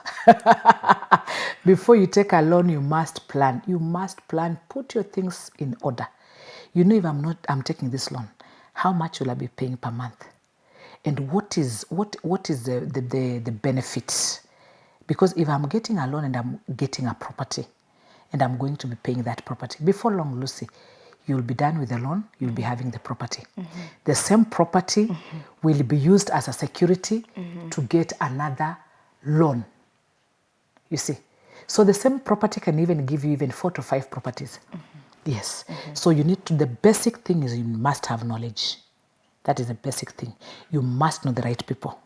Before you take a loan, you must plan. You must plan. Put your things in order. You know, if I'm taking this loan, how much will I be paying per month? and what is the benefits. Because if I'm getting a loan and I'm getting a property and I'm going to be paying that property, before long, Lucy, you'll be done with the loan, you'll be having the property. The same property will be used as a security to get another loan. You see? So the same property can even give you even 4 to 5 properties. Yes. So you need to, the basic thing is you must have knowledge. That is the basic thing. You must know the right people.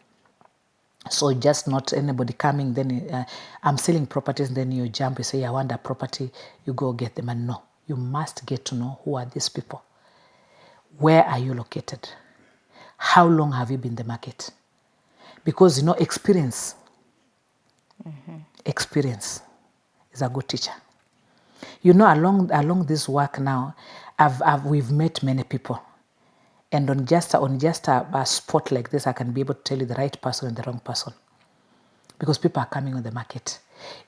So just not anybody coming, then I'm selling properties, then you jump, you say, I want a property, you go get them. And no, you must get to know who are these people. Where are you located? How long have you been in the market? Because, experience. Experience is a good teacher. Along this work now, we've met many people. And on just a spot like this, I can be able to tell you the right person and the wrong person. Because people are coming on the market.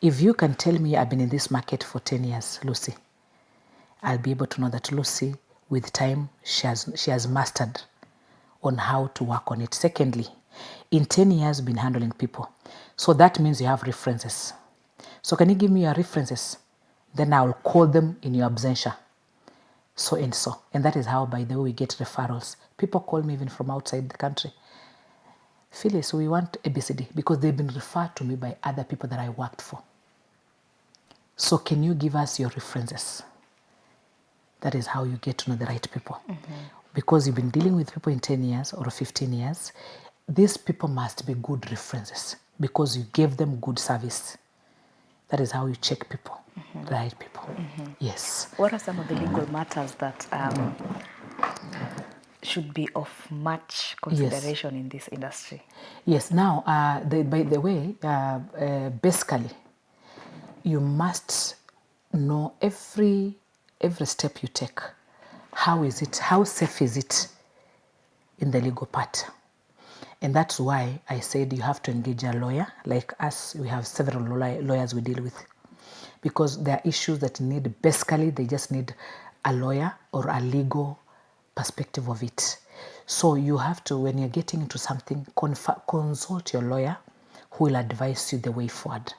If you can tell me I've been in this market for 10 years, Lucy, I'll be able to know that Lucy, with time, she has mastered on how to work on it. Secondly, in 10 years, been handling people. So that means you have references. So can you give me your references? Then I'll call them in your absentia. So and so. And that is how, by the way, we get referrals. People call me even from outside the country. Phyllis, we want ABCD because they've been referred to me by other people that I worked for. So can you give us your references? That is how you get to know the right people. Because you've been dealing with people in 10 years or 15 years, these people must be good references because you gave them good service. That is how you check people, the right people. Yes. What are some of the legal matters that should be of much consideration in this industry? Yes. Now, by the way, basically, you must know every step you take. How is it? How safe is it in the legal part? And that's why I said you have to engage a lawyer. Like us, we have several lawyers we deal with. Because there are issues that basically, they just need a lawyer or a legal perspective of it. So you have to, when you're getting into something, consult your lawyer who will advise you the way forward.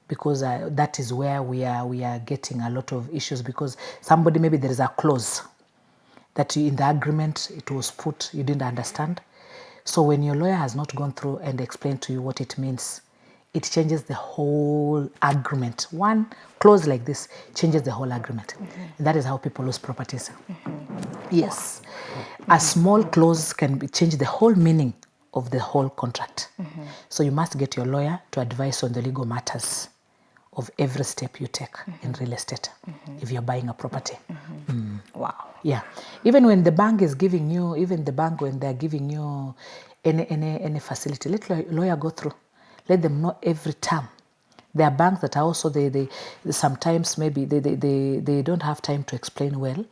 Because that is where we are getting a lot of issues, because somebody, maybe there is a clause that in the agreement it was put, you didn't understand. So when your lawyer has not gone through and explained to you what it means, it changes the whole agreement. One clause like this changes the whole agreement. And that is how people lose properties. Yes. A small clause can change the whole meaning of the whole contract. So you must get your lawyer to advise on the legal matters of every step you take in real estate if you're buying a property. Wow. Yeah. Even when the bank is giving you, when they're giving you any facility, let lawyer go through. Let them know every term. There are banks that are also, they sometimes maybe they don't have time to explain well.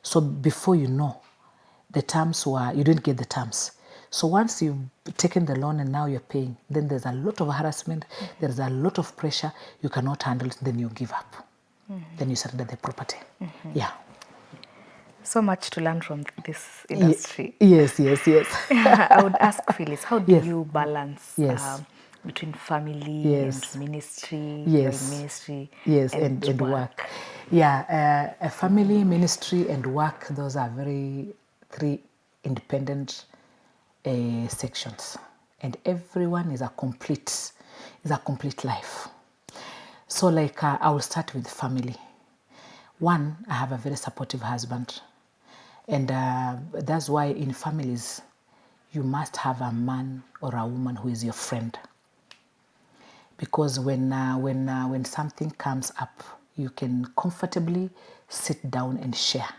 So before you know, the terms you didn't get the terms. So once you've taken the loan and now you're paying, then there's a lot of harassment, there's a lot of pressure, you cannot handle it, then you give up. Then you surrender the property. Yeah. So much to learn from this industry. Yes. I would ask Phyllis, how do you balance between family and ministry, you're in ministry, and work? Yeah, a family, ministry, and work, those are three independent sections. And everyone is a complete life. So like I will start with family. One, I have a very supportive husband. And that's why in families, you must have a man or a woman who is your friend. Because when something comes up, you can comfortably sit down and share.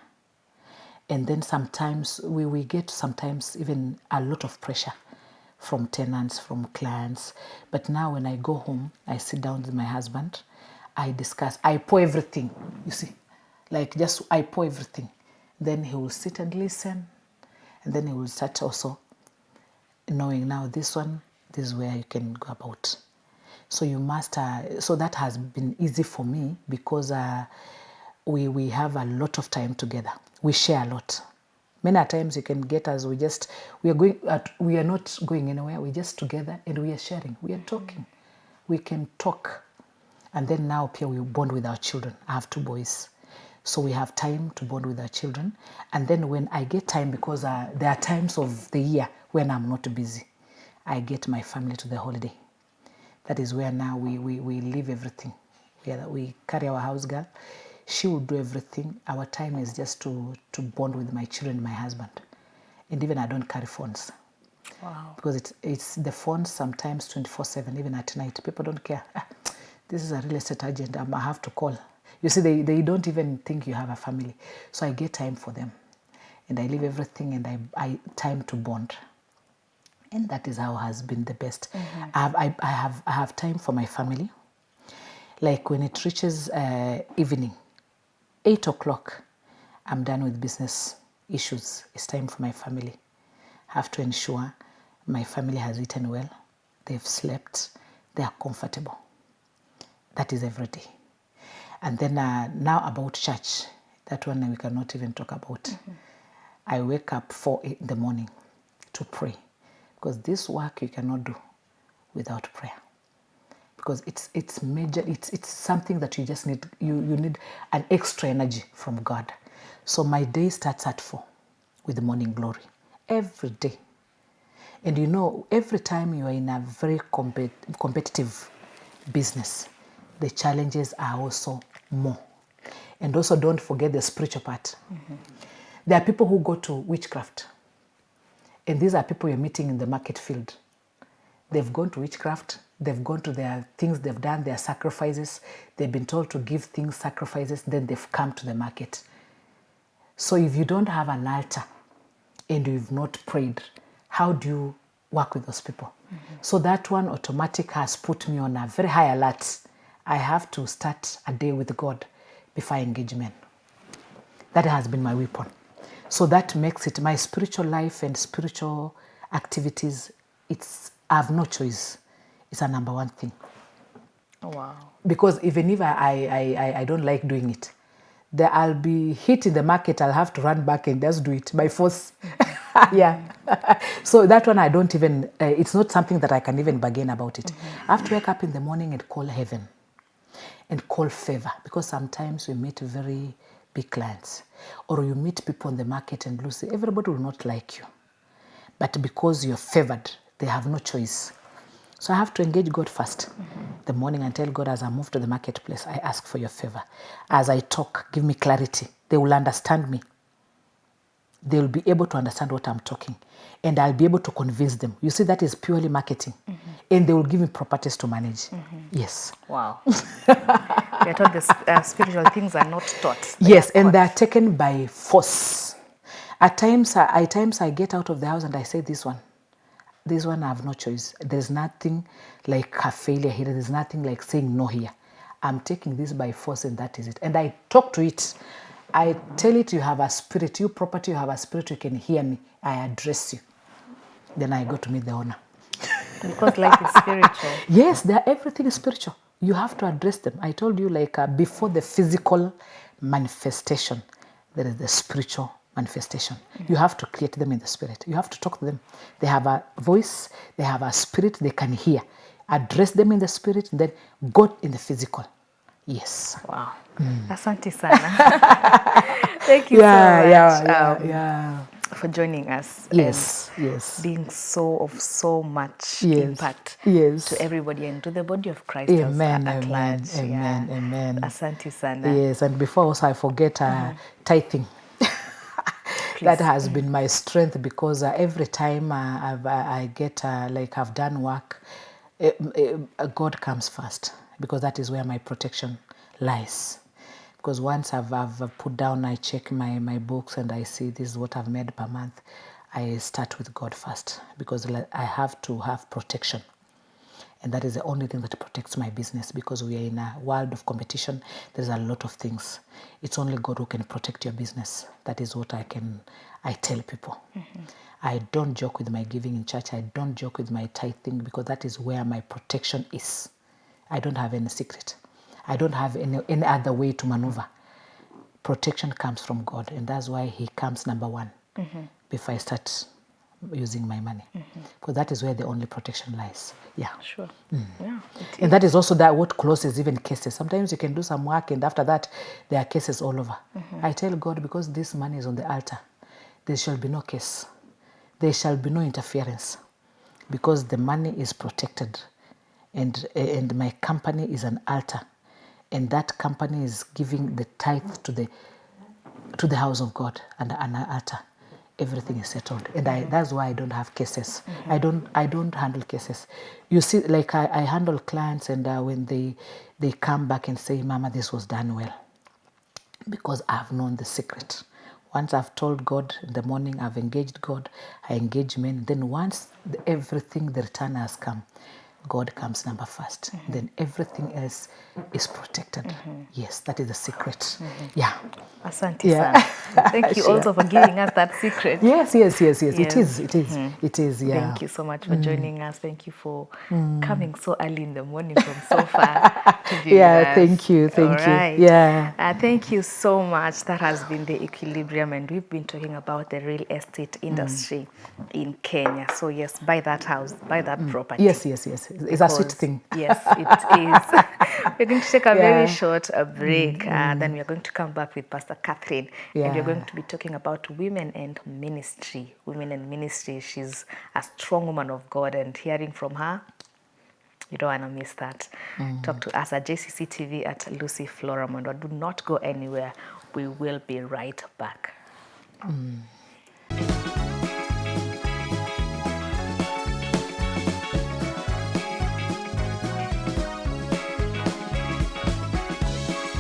And then sometimes we get even a lot of pressure from tenants, from clients. But now when I go home, I sit down with my husband, I discuss, I pour everything, you see, I pour everything. Then he will sit and listen, and then he will start also knowing now this is where you can go about. So you must, so that has been easy for me because we have a lot of time together. We share a lot. Many a times you can get us, we are not going anywhere. We're just together and we are sharing. We are talking. We can talk. And then now Pia, we bond with our children. I have 2 boys. So we have time to bond with our children. And then when I get time, because there are times of the year when I'm not busy, I get my family to the holiday. That is where now we leave everything. We carry our house girl. She will do everything. Our time is just to bond with my children and my husband. And even I don't carry phones. Wow. Because it's the phones sometimes 24/7, even at night. People don't care. This is a real estate agent. I have to call. You see, they don't even think you have a family. So I get time for them. And I leave everything and I time to bond. And that is how has been the best. I have time for my family. Like when it reaches evening, 8 o'clock, I'm done with business issues. It's time for my family. I have to ensure my family has eaten well, they've slept, they are comfortable. That is every day. And then now about church, that one we cannot even talk about. I wake up 4 in the morning to pray, because this work you cannot do without prayer. Because it's major, it's something that you just need, you need an extra energy from God. So my day starts at 4 with the morning glory, every day. And you know, every time you are in a very competitive business, the challenges are also more. And also don't forget the spiritual part. There are people who go to witchcraft. And these are people you're meeting in the market field. They've gone to witchcraft. They've gone to their things they've done, their sacrifices. They've been told to give things, sacrifices. Then they've come to the market. So if you don't have an altar and you've not prayed, how do you work with those people? So that one automatic has put me on a very high alert. I have to start a day with God before engagement. That has been my weapon. So that makes it my spiritual life and spiritual activities. I have no choice. It's a number one thing. Oh, wow. Because even if I don't like doing it, I'll be hit in the market, I'll have to run back and just do it by force. Yeah. So that one I don't even, it's not something that I can even bargain about it. I have to wake up in the morning and call heaven and call favor, because sometimes we meet very big clients, or you meet people in the market and Lucy, everybody will not like you. But because you're favored, they have no choice. So I have to engage God first. The morning and tell God, as I move to the marketplace, I ask for your favor. As I talk, give me clarity. They will understand me. They will be able to understand what I'm talking. And I'll be able to convince them. You see, that is purely marketing. And they will give me properties to manage. Yes. Wow. We are told the spiritual things are not taught. Yes, and they are taken by force. At times I get out of the house and I say, this one I have no choice. There's nothing like a failure here. There's nothing like saying no here. I'm taking this by force and that is it. And I talk to it. I tell it, you have a spirit. You property, you have a spirit. You can hear me. I address you. Then I go to meet the owner. Because life is spiritual. Yes, everything is spiritual. You have to address them. I told you, like before the physical manifestation, there is the spiritual manifestation. You have to create them in the spirit. You have to talk to them. They have a voice, they have a spirit, they can hear. Address them in the spirit, and then God in the physical. Yes. Wow. Asante sana. Thank you so much for joining us. Yes, and yes. Being of so much Yes, impact yes. to everybody and to the body of Christ Amen, at amen, large. amen, amen. Asante sana. Yes, and before also I forget tithing. That has been my strength, because every time I get, like I've done work, God comes first, because that is where my protection lies. Because once I've put down, I check my books and I see this is what I've made per month, I start with God first, because I have to have protection. And that is the only thing that protects my business, because we are in a world of competition. There's a lot of things. It's only God who can protect your business. That is what I tell people. I don't joke with my giving in church. I don't joke with my tithing, because that is where my protection is. I don't have any secret. I don't have any other way to maneuver. Protection comes from God, and that's why He comes number one. before I start using my money. Because that is where the only protection lies. Yeah. Sure. Yeah, And that is also that what closes even cases. Sometimes you can do some work and after that there are cases all over. I tell God, because this money is on the altar, there shall be no case. There shall be no interference, because the money is protected, and my company is an altar, and that company is giving the tithe to the house of God and an altar. Everything is settled, and that's why I don't have cases. I don't handle cases. You see, like I handle clients, and when they come back and say, "Mama, this was done well," because I've known the secret. Once I've told God in the morning, I've engaged God, I engage men. Then once everything, the return has come, God comes number first. Then everything else is protected. Yes, that is the secret. Yeah. Asante sana. Thank you Sure. also for giving us that secret. Yes. It is. Yes. It is. Yeah. Thank you so much for joining us. Thank you for coming so early in the morning from so far to be with us. Thank you. All right. Yeah. Thank you so much. That has been the Equilibrium, and we've been talking about the real estate industry in Kenya. So yes, buy that house, buy that property. Yes. It's a sweet thing. Yes, it is. We're going to take a very short break. Then we're going to come back with Pastor Catherine. And we're going to be talking about women and ministry. Women and ministry. She's a strong woman of God, and hearing from her, you don't want to miss that. Talk to us at JCC TV at Lucy Flora Mwendwa. Do not go anywhere. We will be right back.